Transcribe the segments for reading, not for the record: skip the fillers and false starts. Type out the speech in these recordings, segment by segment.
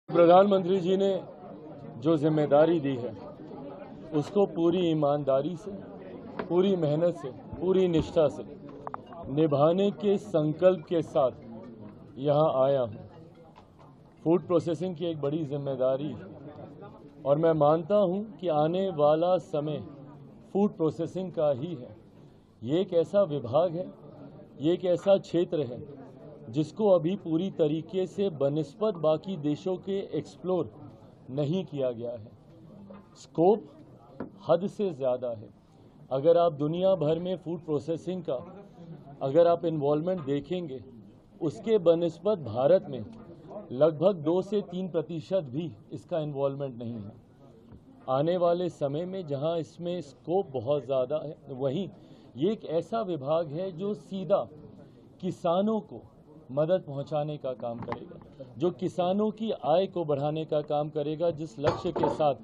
प्रधानमंत्री जी ने जो जिम्मेदारी दी है उसको पूरी ईमानदारी से, पूरी मेहनत से, पूरी निष्ठा से निभाने के संकल्प के साथ यहाँ आया हूँ। फूड प्रोसेसिंग की एक बड़ी जिम्मेदारी है और मैं मानता हूँ कि आने वाला समय फूड प्रोसेसिंग का ही है। ये एक ऐसा विभाग है, ये एक ऐसा क्षेत्र है जिसको अभी पूरी तरीके से बनिस्बत बाकी देशों के एक्सप्लोर नहीं किया गया है। स्कोप हद से ज़्यादा है। अगर आप दुनिया भर में फूड प्रोसेसिंग का अगर आप इन्वॉल्वमेंट देखेंगे, उसके बनिस्बत भारत में लगभग 2 से 3% भी इसका इन्वॉल्वमेंट नहीं है। आने वाले समय में जहां इसमें स्कोप बहुत ज़्यादा है, वहीं ये एक ऐसा विभाग है जो सीधा किसानों को मदद पहुंचाने का काम करेगा, जो किसानों की आय को बढ़ाने का काम करेगा, जिस लक्ष्य के साथ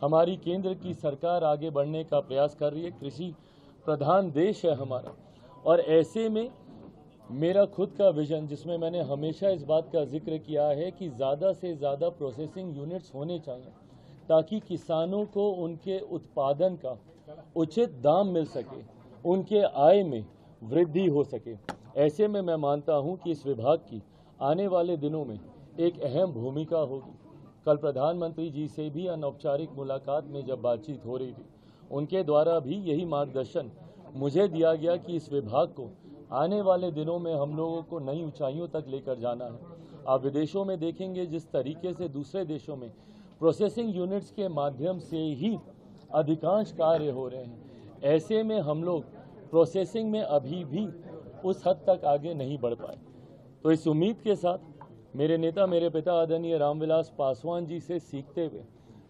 हमारी केंद्र की सरकार आगे बढ़ने का प्रयास कर रही है। कृषि प्रधान देश है हमारा, और ऐसे में मेरा खुद का विजन, जिसमें मैंने हमेशा इस बात का जिक्र किया है कि ज़्यादा से ज़्यादा प्रोसेसिंग यूनिट्स होने चाहिए ताकि किसानों को उनके उत्पादन का उचित दाम मिल सके, उनके आय में वृद्धि हो सके। ऐसे में मैं मानता हूं कि इस विभाग की आने वाले दिनों में एक अहम भूमिका होगी। कल प्रधानमंत्री जी से भी अनौपचारिक मुलाकात में जब बातचीत हो रही थी, उनके द्वारा भी यही मार्गदर्शन मुझे दिया गया कि इस विभाग को आने वाले दिनों में हम लोगों को नई ऊंचाइयों तक लेकर जाना है। आप विदेशों में देखेंगे जिस तरीके से दूसरे देशों में प्रोसेसिंग यूनिट्स के माध्यम से ही अधिकांश कार्य हो रहे हैं, ऐसे में हम लोग प्रोसेसिंग में अभी भी उस हद तक आगे नहीं बढ़ पाए। तो इस उम्मीद के साथ मेरे नेता, मेरे पिता आदरणीय रामविलास पासवान जी से सीखते हुए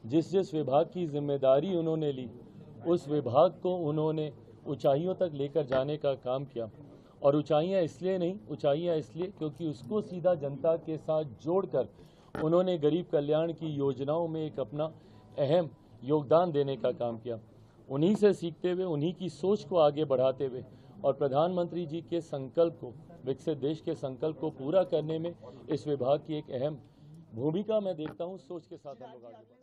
जिस विभाग की जिम्मेदारी उन्होंने ली, उस विभाग को उन्होंने ऊंचाइयों तक लेकर जाने का काम किया। और ऊंचाइयां इसलिए नहीं, ऊंचाइयां इसलिए क्योंकि उसको सीधा जनता के साथ जोड़कर उन्होंने गरीब कल्याण की योजनाओं में एक अपना अहम योगदान देने का काम किया। उन्हीं से सीखते हुए, उन्हीं की सोच को आगे बढ़ाते हुए और प्रधानमंत्री जी के संकल्प को, विकसित देश के संकल्प को पूरा करने में इस विभाग की एक अहम भूमिका मैं देखता हूं। सोच के साथ हम लोग आगे बढ़ें।